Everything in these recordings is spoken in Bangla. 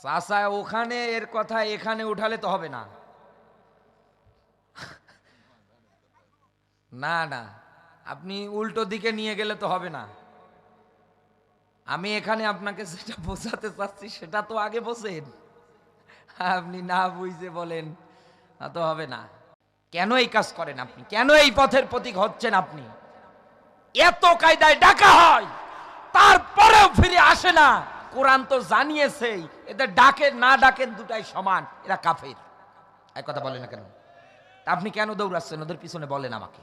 চাচা ওখানে এর কথা এখানে উঠালে তো হবে না। না না, আপনি উল্টো দিকে নিয়ে গেলে তো হবে না। আমি এখানে আপনাকে যেটা বোঝাতে চাচ্ছি সেটা তো আগে বোঝেন। আপনি না বুঝে বলেন তা তো হবে না। কেন এই কাজ করেন আপনি? কেন এই পথের প্রতীক হচ্ছেন আপনি? এত কায়দায় ডাকা হয় তারপরেও ফিরে আসে না। কোরআন তো জানিয়েছেই এদের ডাকেন না ডাকেন দুটাই সমান, এরা কাফের। এক কথা বলেন না কেন? আপনি কেন দৌড়াচ্ছেন ওদের পিছনে বলেন আমাকে।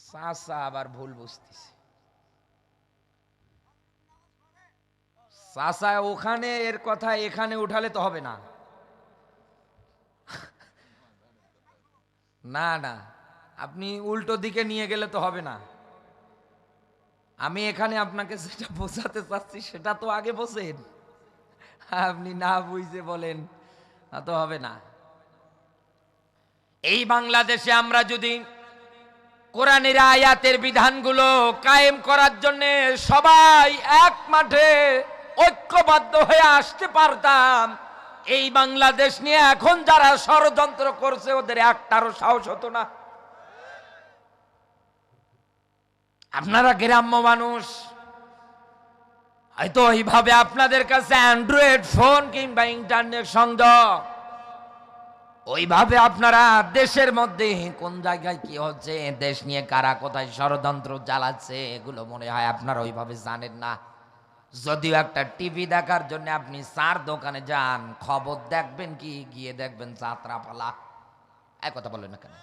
চাচা আবার ভুল বুঝতেছে। চাচা ওখানে এর কথা এখানে উঠালে তো হবে না। না না, আপনি উল্টো দিকে নিয়ে গেলে তো হবে না। আমি এখানে আপনাকে যেটা বোঝাতে চাচ্ছি সেটা তো আগে বোঝেন। আপনি না বুঝে বলেন তা তো হবে না। এই বাংলাদেশে আমরা যদি কোরআনের আয়াতের বিধানগুলো কায়েম করার জন্য সবাই এক মাঠে ঐক্যবদ্ধ হয়ে আসতে পারতাম, এই বাংলাদেশ নিয়ে এখন যারা ষড়যন্ত্র করছে ওদের একটারও সাহস হতো না। আপনারা গ্রাম্য মানুষ, হয়তো ওইভাবে আপনাদের কাছে অ্যান্ড্রয়েড ফোন কিংবা ইন্টারনেট সংযোগ, ওইভাবে আপনারা দেশের মধ্যে কোন জায়গায় কি হচ্ছে, দেশ নিয়ে কারা কোথায় ষড়যন্ত্র চালাচ্ছে, এগুলো মনে হয় আপনারা ওইভাবে জানেন না। যদিও একটা টিভি দেখার জন্য আপনি চার দোকানে যান, খবর দেখবেন কি গিয়ে দেখবেন যাত্রাপালা। এক কথা বলেন না কেন?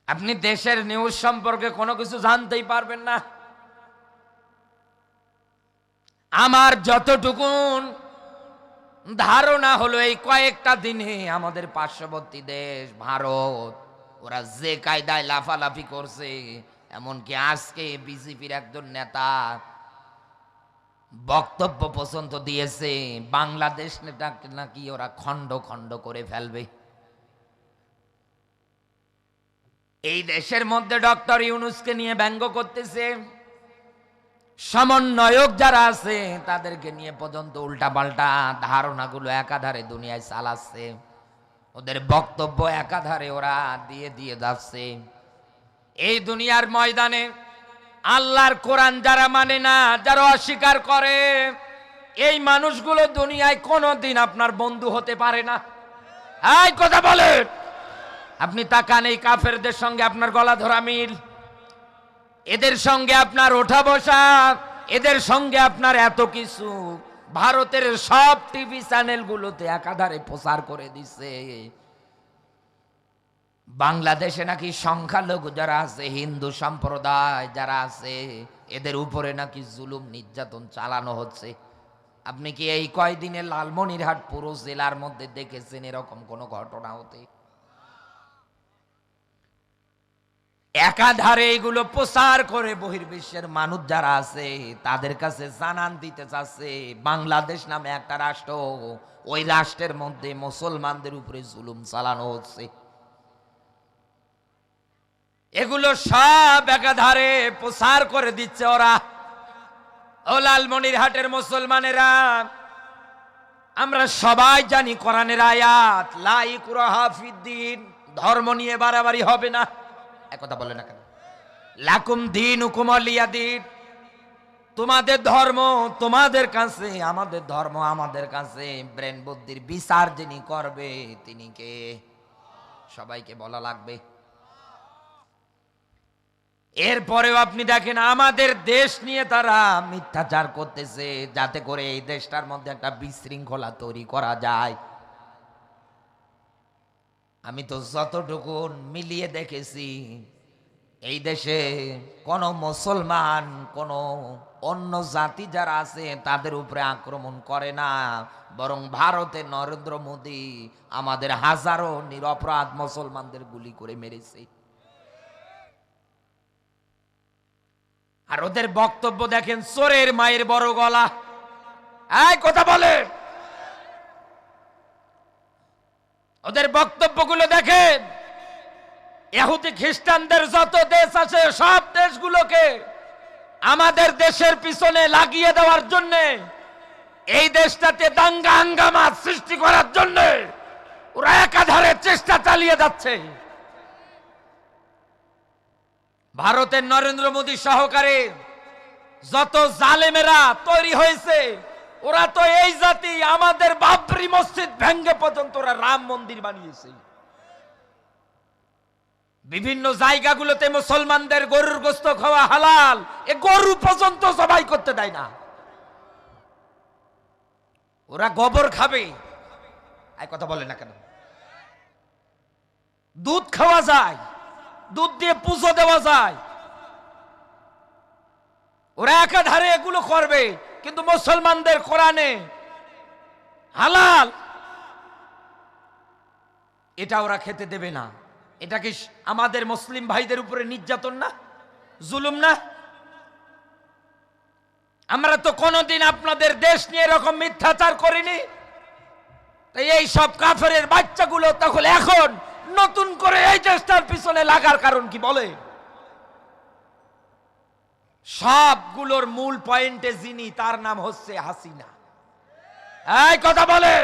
আপনি দেশের নিউজ সম্পর্কে কোনো কিছু জানতেই পারবেন না। আমার যতটুকুন ধারণা হলো এই কয়েকটা দিনে আমাদের পার্শ্ববর্তী দেশ ভারত, ওরা যে কায়দায় লাফালাফি করছে, এমনকি আজকে বিজেপির একজন নেতা বক্তব্য পর্যন্ত দিয়েছে বাংলাদেশ নেতাকে নাকি ওরা খণ্ড খণ্ড করে ফেলবে। এই দেশের মধ্যে ডক্টর ইউনূসকে নিয়ে ব্যঙ্গ করতেছে, সমন্বয়ক যারা আছে তাদেরকে নিয়ে পর্যন্ত উল্টাপাল্টা ধারণাগুলো একাধারে দুনিয়ায় চালাচ্ছে। ওদের বক্তব্য একাধারে ওরা দিয়ে দিয়ে যাচ্ছে। এই দুনিয়ার ময়দানে আল্লাহর কোরআন যারা মানে না, যারা অস্বীকার করে, এই মানুষগুলো দুনিয়ায় কোনোদিন আপনার বন্ধু হতে পারে না। এই কথা বলেন। আপনি তাকান, এই কাফেরদের সঙ্গে আপনার গলা ধরা মিল, এদের সঙ্গে আপনার ওঠা বসা, এদের সঙ্গে আপনার এত কিছু, ভারতের সব টিভি চ্যানেলগুলোতে একাধারে প্রচার করে দিচ্ছে বাংলাদেশে নাকি সংখ্যালঘু যারা আছে, হিন্দু সম্প্রদায় যারা আছে, এদের উপরে নাকি জুলুম নির্যাতন চালানো হচ্ছে। আপনি কি এই কয়দিনে লালমনিরহাট পুরো জেলার মধ্যে দেখেছেন এরকম কোনো ঘটনা হতে? একাধারে এগুলো প্রচার করে বহির্বিশ্বের মানুষ যারা আছে তাদের কাছে জানান দিতে চাচ্ছে বাংলাদেশ নামে একটা রাষ্ট্র, ওই রাষ্ট্রের মধ্যে মুসলমানদের উপরে জুলুম চালানো হচ্ছে। এগুলো সব একাধারে প্রচার করে দিচ্ছে ওরা। ও লালমনিরহাটের মুসলমানেরা, আমরা সবাই জানি কোরআনের আয়াত, লা ইকরাহা ফিদ্দিন, ধর্ম নিয়ে বাড়াবাড়ি হবে না। একথা বলে না কেন? লাকুম দীনুকুম ওয়ালিয়া দীন, তোমাদের ধর্ম তোমাদের কাছে, আমাদের ধর্ম আমাদের কাছে। ব্রেন বুদ্ধির বিচার যিনি করবে তিনি কে? সবাইকে বলা লাগবে। এরপরেও আপনি দেখেন আমাদের দেশ নিয়ে তারা মিথ্যাচার করতেছে যাতে করে এই দেশটার মধ্যে একটা বিশৃঙ্খলা তৈরি করা যায়। আমি তো যতটুকু মিলিয়ে দেখেছি, এই দেশে কোন মুসলমান কোন অন্য জাতি যারা আছে তাদের উপরে আক্রমণ করে না, বরং ভারতে নরেন্দ্র মোদী আমাদের হাজারো নিরপরাধ মুসলমানদের গুলি করে মেরেছে। আর ওদের বক্তব্য দেখেন, চোরের মায়ের বড় গলা। এই কথা বলে, ওদের বক্তব্যগুলো দেখেন। ইহুদি খ্রিস্টানদের যত দেশ আছে সব দেশগুলোকে আমাদের দেশের পিছনে লাগিয়ে দেওয়ার জন্য, এই দেশটাতে দাঙ্গা হাঙ্গামা সৃষ্টি করার জন্য ওরা একাধারে চেষ্টা চালিয়ে যাচ্ছে। ভারতের নরেন্দ্র মোদী সহকারে যত জালেমেরা তৈরি হয়েছে, ওরা তো এই জাতি, আমাদের বাবরি মসজিদ ভেঙ্গে পর্যন্ত ওরা রাম মন্দির বানিয়েছে। বিভিন্ন জায়গাগুলোতে মুসলমানদের গরুর গোশত খাওয়া হালাল, এ গরু পর্যন্ত জবাই করতে দেয় না। ওরা গোবর খাবে, এই কথা বলে না কেন? দুধ খাওয়া যায়, দুধ দিয়ে পুজো দেওয়া যায়, ওরা একাধারে এগুলো করবে, কিন্তু মুসলমানদের কোরআনে হালাল এটা ওরা খেতে দেবে না। এটা কি আমাদের মুসলিম ভাইদের উপরে নির্যাতন না, জুলুম না? আমরা তো কোনোদিন আপনাদের দেশ নিয়ে এরকম মিথ্যাচার করিনি। তাই এই সব কাফেরের বাচ্চাগুলো তখন এখন নতুন করে এই দেশটার পিছনে লাগার কারণ কি বলে? সবগুলোর মূল পয়েন্টে যিনি, তার নাম হচ্ছে হাসিনা। এই কথা বলে,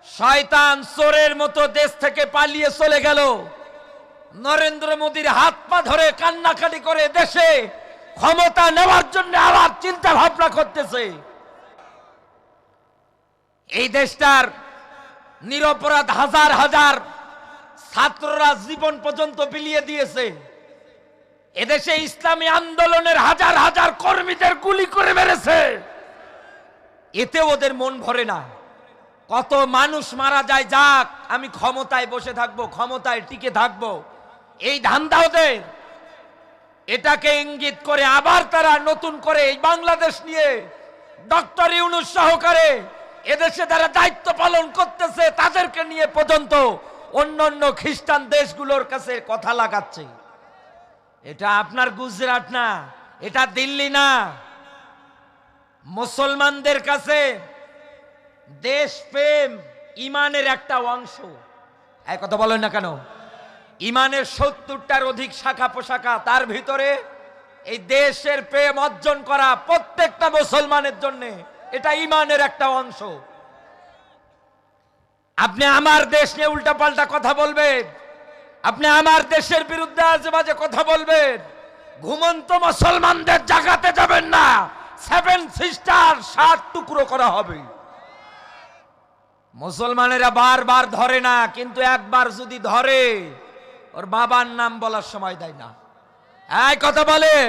শয়তান চোরের মতো দেশ থেকে পালিয়ে চলে গেল, নরেন্দ্র মোদীর হাত পা ধরে কান্নাকাটি করে দেশে ক্ষমতা নেওয়ার জন্য আবার চিন্তা ভাবনা করতেছে। এই দেশটার নিরপরাধ হাজার হাজার ছাত্ররা জীবন পর্যন্ত বিলিয়ে দিয়েছে। এদেশে ইসলামী আন্দোলনের হাজার হাজার কর্মীদের গুলি করে মেরেছে। এতে ওদের মন ভরে না। কত মানুষ মারা যায়, যাক আমি ক্ষমতায় বসে থাকবো, ক্ষমতায় টিকে থাকবো, এই ধান্দা ওদের। এটাকে ইঙ্গিত করে আবার তারা নতুন করে এই বাংলাদেশ নিয়ে ডক্টর ইউনূস সহকারে এদেশে যারা দায়িত্ব পালন করতেছে তাদেরকে নিয়ে পর্যন্ত অন্যান্য খ্রিস্টান দেশগুলোর কাছে কথা লাগাচ্ছে। এটা আপনার গুজরাট না, এটা দিল্লি না। মুসলমানদের কাছে দেশপ্রেম ইমানের একটা অংশ। এই কথা বলেন না কেন? ইমানের 70টার অধিক শাখা পোশাখা, তার ভিতরে এই দেশের প্রেম অর্জন করা প্রত্যেকটা মুসলমানের জন্য এটা ইমানের একটা অংশ। আপনি আমার দেশ নিয়ে উল্টাপাল্টা কথা বলবেন, আপনি আমার দেশের বিরুদ্ধে আজে বাজে কথা বলবেন, ঘুমন্ত মুসলমানদের জাগাতে যাবেন না। 7 সিস্টার 7 টুকরো করা হবে। মুসলমানেরা বারবার ধরে না, কিন্তু একবার যদি ধরে ওর বাবার নাম বলার সময় দেয় না। এই কথা বলেন।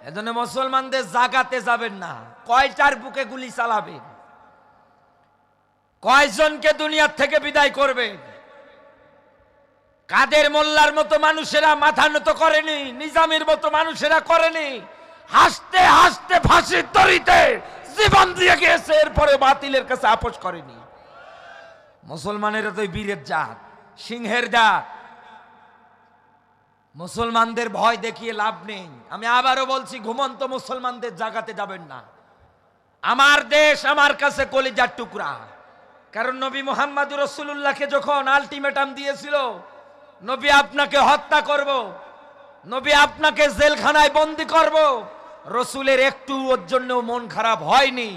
এজন্য মুসলমানদের জাগাতে যাবেন না। কয়টার বুকে গুলি চালাবেন, কয়জনকে দুনিয়ার থেকে বিদায় করবেন? কাদের মোল্লার মতো মানুষেরা মাথা নত করেনি, নিজামের মতো মানুষেরা করেনি। হাসতে হাসতে ফাঁসির দড়িতে জীবন দিয়ে গিয়েছে, এরপরে বাতিলের কাছে আপোষ করেনি। মুসলমানেরা তো বীরের জাত, সিংহের জাত। মুসলমানদের ভয় দেখিয়ে লাভ নেই। আমি আবারও বলছি, ঘুমন্ত মুসলমানদের জাগাতে যাবেন না। আমার দেশ আমার কাছে কলিজার টুকরা। কারণ নবী মুহাম্মদ রাসূলুল্লাহকে যখন আলটিমেটাম দিয়েছিল, নবী আপনাকে হত্যা করব, নবী আপনাকে জেলখানায় বন্দী করব, রসুলের একটু ওর জন্য মন খারাপ হয়নি।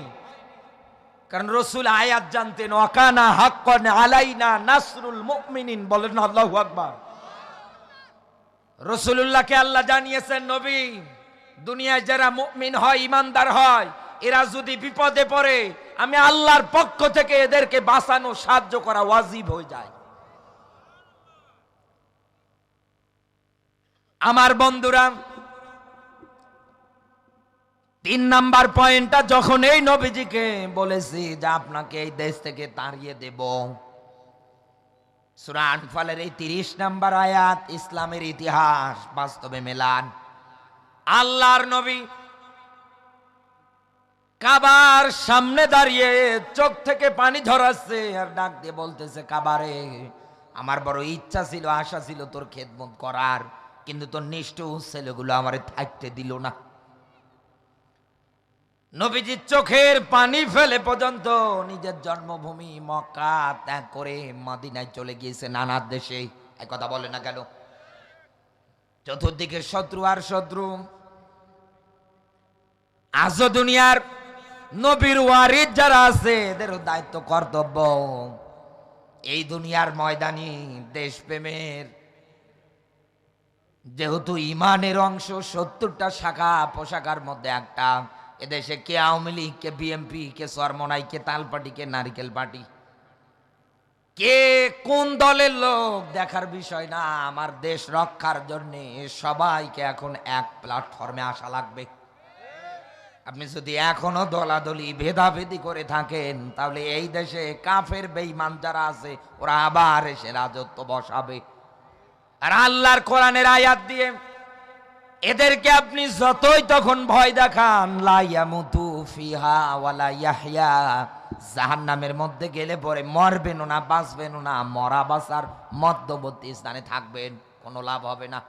কারণ রসুল আয়াত জানতেন, ওয়াকানা হাক্কান আলাইনা নাসরুল মুমিনিন। বলেন আল্লাহু আকবার। রসুলুল্লাহকে আল্লাহ জানিয়েছেন, নবী দুনিয়ায় যারা মুমিন হয়, ইমানদার হয়, এরা যদি বিপদে পড়ে আমি আল্লাহর পক্ষ থেকে এদেরকে বাঁচানো, সাহায্য করা ওয়াজিব হয়ে যায়। আমার বন্ধুরা, 3 নাম্বার পয়েন্টটা যখন এই নবীজিকে বলেছি যে আপনাকে এই দেশ থেকে তাড়িয়ে দেব, সূরা আনফালের এই 30 নাম্বার আয়াত ইসলামের ইতিহাস বাস্তবে মেলান। আল্লাহর নবী কাবার সামনে দাঁড়িয়ে চোখ থেকে পানি ঝরাচ্ছে আর ডাক দিয়ে বলতেছে, কাবারে আমার বড় ইচ্ছা ছিল, আশা ছিল তোর খেদমত করার, কিন্তু তোর নিষ্ঠুর ছেলেগুলো আমারে থাকতে দিল না। নবীজি চোখের পানি ফেলে পর্যন্ত নিজের জন্মভূমি মক্কা ত্যাগ করে মদিনায় চলে গিয়েছে, নানার দেশে। এক কথা বলে না কেন? চতুর্দিকে শত্রু আর শত্রু, আজও দুনিয়ার নবীর ওয়ারিদ যারা আছে এদেরও দায়িত্ব কর্তব্য এই দুনিয়ার ময়দানি দেশপ্রেমের, যেহেতু ইমানের অংশ 70টা শাখা পোশাকার মধ্যে একটা, এদেশে কে আওয়ামী লীগ, কে বিএমপি, কে চরমনাই, কে তালপাটি, কে নারিকেল পার্টি, কে কোন দলের লোক দেখার বিষয় না। আমার দেশ রক্ষার জন্য সবাইকে এখন এক প্ল্যাটফর্মে আসা লাগবে। আপনি যদি এখনো দলাদলি ভেদাভেদি করে থাকেন তাহলে এই দেশে কাফের বেঈমান যারা আছে ওরা আবার এসে রাজত্ব বসাবে। আর আল্লাহর কোরআনের আয়াত দিয়ে এদেরকে আপনি যতই তখন ভয় দেখান, লা ইয়ামুতু ফিহা ওয়ালা ইয়াহইয়া, জাহান্নামের মধ্যে গেলে পরে মরবেন না বাঁচবেন না, মরা বাঁচার মধ্যবর্তী স্থানে থাকবেন, কোনো লাভ হবে না।